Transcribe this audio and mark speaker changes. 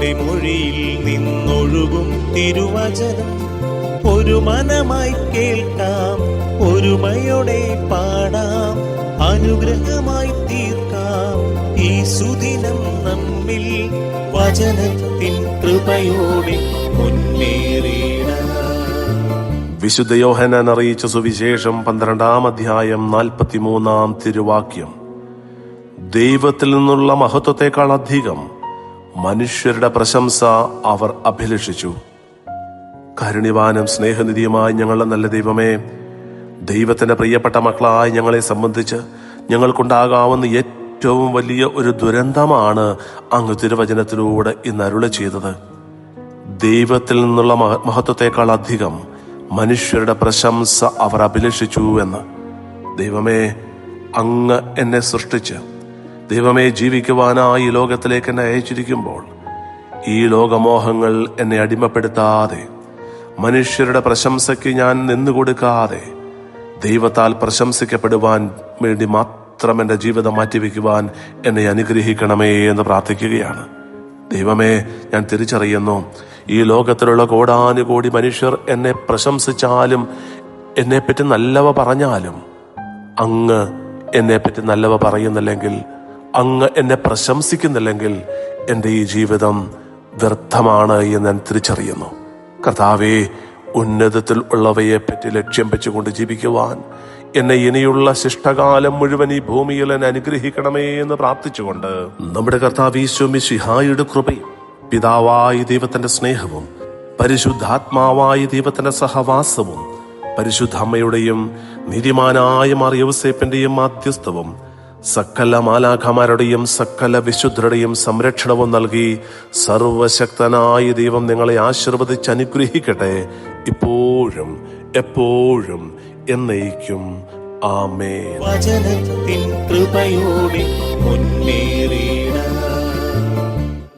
Speaker 1: കർത്താവിന്റെ മൊഴിയിൽ നിന്നൊഴുകും തിരുവചനം ഒരു മനമായി കേൾക്കാം, ഒരുമയോടെ പാടാം, അനുഗ്രഹമായി തീർക്കാം ഈ സുദിനം നമ്മിൽ വചനത്തിൻ കൃപയോടെ മുന്നേറിയിടാം.
Speaker 2: വിശുദ്ധ യോഹന്നാൻ അറിയിച്ച സുവിശേഷം 12-ാം അധ്യായം 43-ാം തിരുവാക്യം. ദൈവത്തിൽ നിന്നുള്ള മഹത്വത്തെക്കാൾ അധികം മനുഷ്യരുടെ പ്രശംസ അവർ അഭിലഷിച്ചു. കാരുണ്യവാനും സ്നേഹനിധിയുമായ ഞങ്ങളുടെ നല്ല ദൈവമേ, ദൈവത്തിന്റെ പ്രിയപ്പെട്ട മക്കളായി ഞങ്ങളെ സംബന്ധിച്ച് ഞങ്ങൾക്കുണ്ടാകാവുന്ന ഏറ്റവും വലിയ ഒരു ദുരന്തമാണ് അങ്ങ് തിരുവചനത്തിലൂടെ ഇന്ന് അരുളി ചെയ്തത്. ദൈവത്തിൽ നിന്നുള്ള മഹത്വത്തെക്കാൾ അധികം മനുഷ്യരുടെ പ്രശംസ അവർ അഭിലഷിച്ചു എന്ന്. ദൈവമേ, അങ്ങ് എന്നെ സൃഷ്ടിച്ച് ദൈവമേ ജീവിക്കുവാനായി ഈ ലോകത്തിലേക്ക് എന്നെ അയച്ചിരിക്കുമ്പോൾ ഈ ലോകമോഹങ്ങൾ എന്നെ അടിമപ്പെടുത്താതെ, മനുഷ്യരുടെ പ്രശംസയ്ക്ക് ഞാൻ നിന്നുകൊടുക്കാതെ, ദൈവത്താൽ പ്രശംസിക്കപ്പെടുവാൻ വേണ്ടി മാത്രം എൻ്റെ ജീവിതം മാറ്റിവെക്കുവാൻ എന്നെ അനുഗ്രഹിക്കണമേ എന്ന് പ്രാർത്ഥിക്കുകയാണ്. ദൈവമേ, ഞാൻ തിരിച്ചറിയുന്നു, ഈ ലോകത്തിലുള്ള കോടാനുകോടി മനുഷ്യർ എന്നെ പ്രശംസിച്ചാലും എന്നെപ്പറ്റി നല്ലവ പറഞ്ഞാലും അങ്ങ് എന്നെപ്പറ്റി നല്ലവ പറയുന്നില്ലെങ്കിൽ, അങ്ങ് എന്നെ പ്രശംസിക്കുന്നില്ലെങ്കിൽ എൻ്റെ ഈ ജീവിതം വ്യർത്ഥമാണ് എന്ന് ഞാൻ തിരിച്ചറിയുന്നു. കർത്താവേ, ഉന്നതത്തിൽ ഉള്ളവയെപ്പറ്റി ലക്ഷ്യം വെച്ചുകൊണ്ട് ജീവിക്കുവാൻ എന്നെ ഇനിയുള്ള ശിഷ്ടകാലം മുഴുവൻ ഈ ഭൂമിയിൽ എന്നെ അനുഗ്രഹിക്കണമേ എന്ന് പ്രാർത്ഥിച്ചുകൊണ്ട് നമ്മുടെ കർത്താവ് ഈശോ മിശിഹായുടെ കൃപയും പിതാവായ ദൈവത്തിന്റെ സ്നേഹവും പരിശുദ്ധാത്മാവായ ദൈവത്തിന്റെ സഹവാസവും പരിശുദ്ധ അമ്മയുടെയും നീതിമാനായ മാർ യൗസേപ്പിന്റെയും മാധ്യസ്ഥവും സകല മാലാഖമാരുടെയും സകല വിശുദ്ധരുടെയും സംരക്ഷണവും നൽകി സർവശക്തനായ ദൈവം നിങ്ങളെ ആശീർവദിച്ച് അനുഗ്രഹിക്കട്ടെ, ഇപ്പോഴും എപ്പോഴും എന്നേക്കും. ആമേൻ.
Speaker 1: വചനത്തിൻ കൃപയോടെ മുന്നേറിയിടാം.